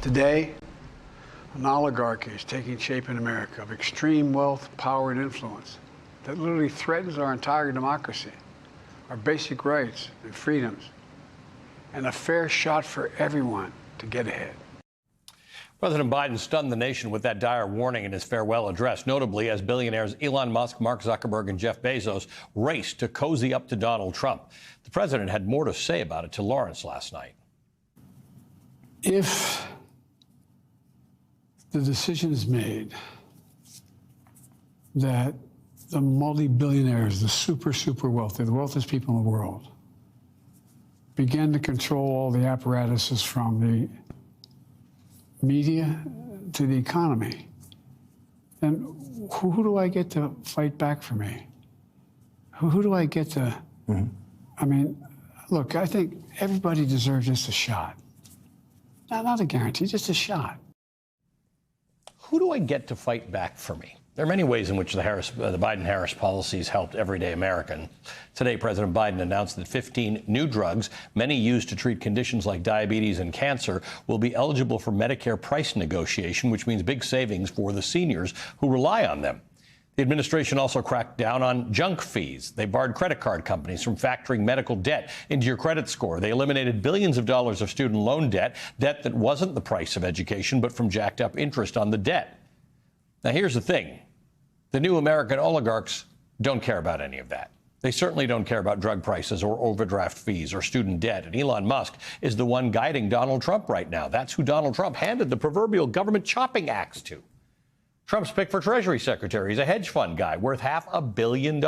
Today, an oligarchy is taking shape in America of extreme wealth, power, and influence that literally threatens our entire democracy, our basic rights and freedoms, and a fair shot for everyone to get ahead. President Biden stunned the nation with that dire warning in his farewell address, notably as billionaires Elon Musk, Mark Zuckerberg, and Jeff Bezos raced to cozy up to Donald Trump. The president had more to say about it to Lawrence last night. If the decision is made that the multi-billionaires, the super wealthy, the wealthiest people in the world, begin to control all the apparatuses from the media to the economy, then who do I get to fight back for me? Who do I get to? I mean, look, I think everybody deserves just a shot. Not a guarantee, just a shot. Who do I get to fight back for me? There are many ways in which the Biden-Harris policies helped everyday Americans. Today, President Biden announced that 15 new drugs, many used to treat conditions like diabetes and cancer, will be eligible for Medicare price negotiation, which means big savings for the seniors who rely on them. The administration also cracked down on junk fees. They barred credit card companies from factoring medical debt into your credit score. They eliminated billions of dollars of student loan debt that wasn't the price of education, but from jacked up interest on the debt. Now, here's the thing. The new American oligarchs don't care about any of that. They certainly don't care about drug prices or overdraft fees or student debt. And Elon Musk is the one guiding Donald Trump right now. That's who Donald Trump handed the proverbial government chopping axe to. Trump's pick for Treasury Secretary is a hedge fund guy worth $500 million.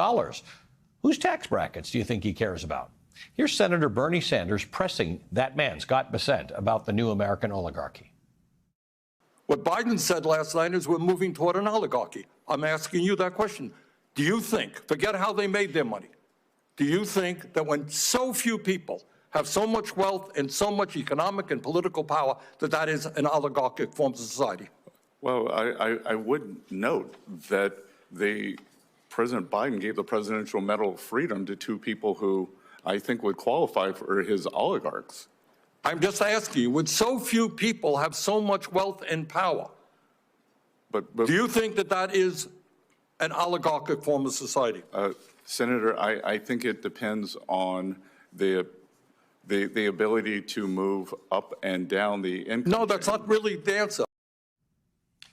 Whose tax brackets do you think he cares about? Here's Senator Bernie Sanders pressing that man, Scott Bessent, about the new American oligarchy. What Biden said last night is we're moving toward an oligarchy. I'm asking you that question. Do you think, forget how they made their money, do you think that when so few people have so much wealth and so much economic and political power, that that is an oligarchic form of society? Well, I would note that President Biden gave the Presidential Medal of Freedom to two people who I think would qualify for his oligarchs. I'm just asking you, would so few people have so much wealth and power? But do you think that that is an oligarchic form of society? Senator, I think it depends on the ability to move up and down the income. No, that's not really the answer.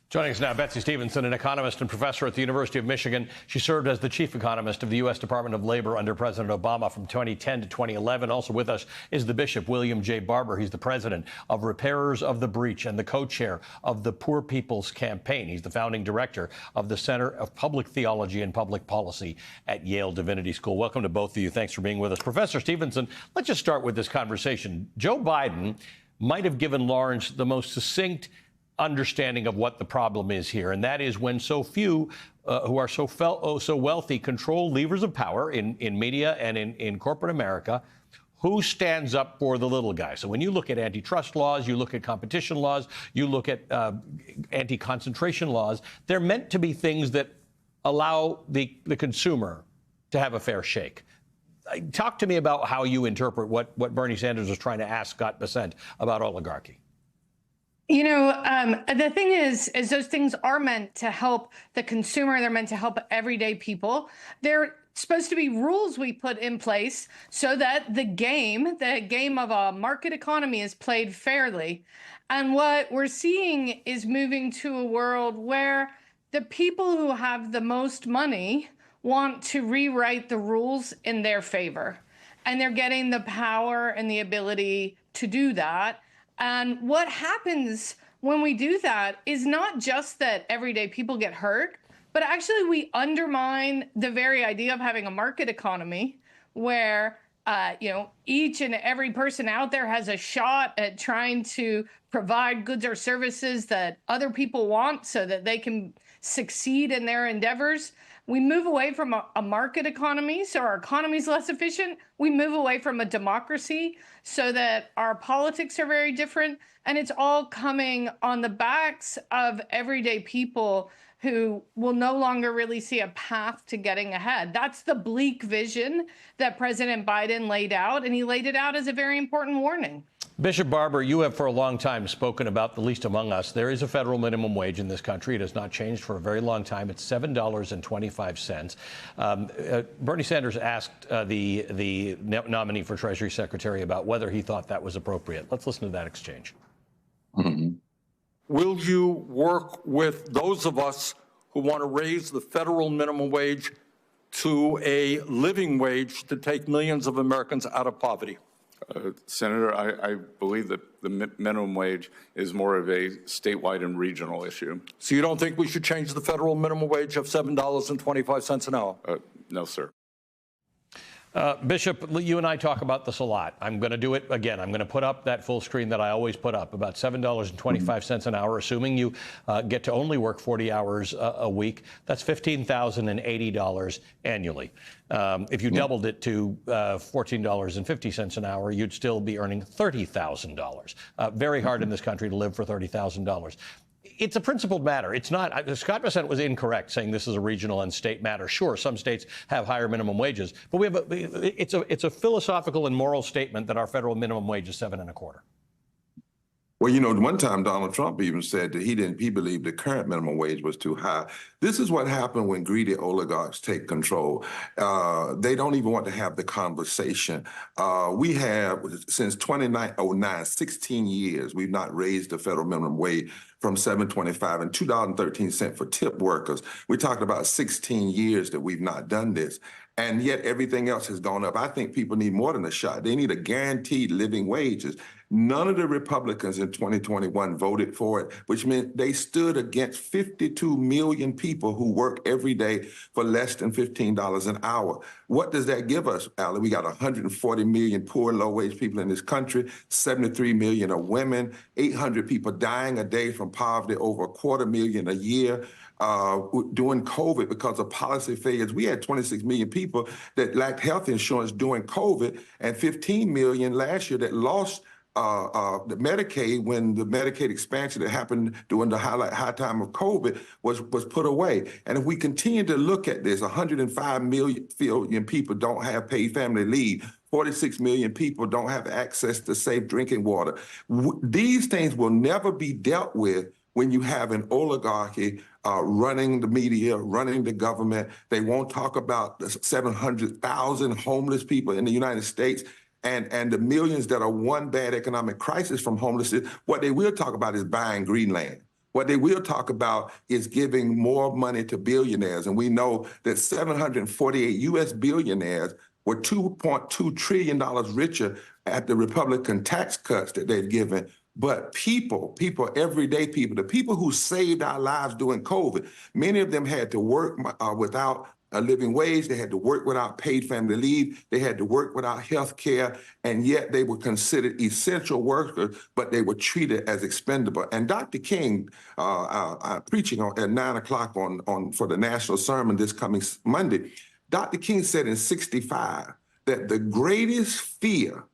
Joining us now, Betsy Stevenson, an economist and professor at the University of Michigan. She served as the chief economist of the U.S. Department of Labor under President Obama from 2010 to 2011. Also with us is the Bishop, William J. Barber. He's the president of Repairers of the Breach and the co-chair of the Poor People's Campaign. He's the founding director of the Center of Public Theology and Public Policy at Yale Divinity School. Welcome to both of you. Thanks for being with us. Professor Stevenson, let's just start with this conversation. Joe Biden might have given Lawrence the most succinct understanding of what the problem is here, and that is when so few who are so wealthy control levers of power in media and in corporate America, who stands up for the little guy? So when you look at antitrust laws, you look at competition laws, you look at anti-concentration laws, they're meant to be things that allow the consumer to have a fair shake. Talk to me about how you interpret what Bernie Sanders was trying to ask Scott Bessent about oligarchy. You know, the thing is those things are meant to help the consumer. They're meant to help everyday people. They're supposed to be rules we put in place so that the game of a market economy is played fairly. And what we're seeing is moving to a world where the people who have the most money want to rewrite the rules in their favor. And they're getting the power and the ability to do that. And what happens when we do that is not just that everyday people get hurt, but actually we undermine the very idea of having a market economy where, each and every person out there has a shot at trying to provide goods or services that other people want so that they can succeed in their endeavors. We move away from a market economy, so our economy is less efficient. We move away from a democracy so that our politics are very different. And it's all coming on the backs of everyday people who will no longer really see a path to getting ahead. That's the bleak vision that President Biden laid out, and he laid it out as a very important warning. Bishop Barber, you have for a long time spoken about the least among us. There is a federal minimum wage in this country. It has not changed for a very long time. It's $7.25. Bernie Sanders asked the nominee for Treasury Secretary about whether he thought that was appropriate. Let's listen to that exchange. Will you work with those of us who want to raise the federal minimum wage to a living wage to take millions of Americans out of poverty? Senator, I believe that the minimum wage is more of a statewide and regional issue. So you don't think we should change the federal minimum wage of $7.25 an hour? No, sir. Bishop, you and I talk about this a lot. I'm going to do it again. I'm going to put up that full screen that I always put up, about $7.25 an hour, assuming you get to only work 40 hours a week. That's $15,080 annually. If you doubled it to $14.50 an hour, you'd still be earning $30,000. Very hard in this country to live for $30,000. It's a principled matter. It's not. Scott Bessent was incorrect saying this is a regional and state matter. Sure, some states have higher minimum wages, but it's a philosophical and moral statement that our federal minimum wage is $7.25. Well, you know, one time Donald Trump even said that he believed the current minimum wage was too high. This is what happened when greedy oligarchs take control. They don't even want to have the conversation. We have, since 2009, 16 years, we've not raised the federal minimum wage from $7.25 and $2.13 for tip workers. We're talking about 16 years that we've not done this. And yet everything else has gone up. I think people need more than a shot. They need a guaranteed living wages. None of the Republicans in 2021 voted for it, which meant they stood against 52 million people who work every day for less than $15 an hour. What does that give us, Allie? We got 140 million poor, low-wage people in this country, 73 million are women, 800 people dying a day from poverty, over 250,000 a year. During COVID, because of policy failures, we had 26 million people that lacked health insurance during COVID, and 15 million last year that lost the Medicaid when the Medicaid expansion that happened during the high time of COVID was put away. And if we continue to look at this, 105 million people don't have paid family leave. 46 million people don't have access to safe drinking water. These things will never be dealt with when you have an oligarchy running the media, running the government. They won't talk about the 700,000 homeless people in the United States and the millions that are one bad economic crisis from homelessness. What they will talk about is buying Greenland. What they will talk about is giving more money to billionaires. And we know that 748 U.S. billionaires were $2.2 trillion richer at the Republican tax cuts that they've given. But people, everyday people, the people who saved our lives during COVID, many of them had to work without a living wage. They had to work without paid family leave. They had to work without health care. And yet they were considered essential workers, but they were treated as expendable. And Dr. King, preaching at 9 o'clock for the national sermon this coming Monday, Dr. King said in 65 that the greatest fear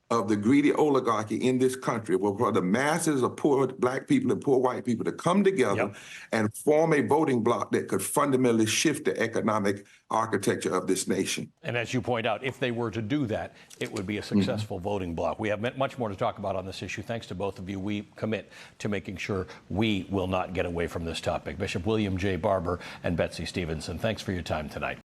of the greedy oligarchy in this country were for the masses of poor black people and poor white people to come together and form a voting bloc that could fundamentally shift the economic architecture of this nation. And as you point out, if they were to do that, it would be a successful voting bloc. We have much more to talk about on this issue. Thanks to both of you. We commit to making sure we will not get away from this topic. Bishop William J. Barber and Betsy Stevenson, thanks for your time tonight.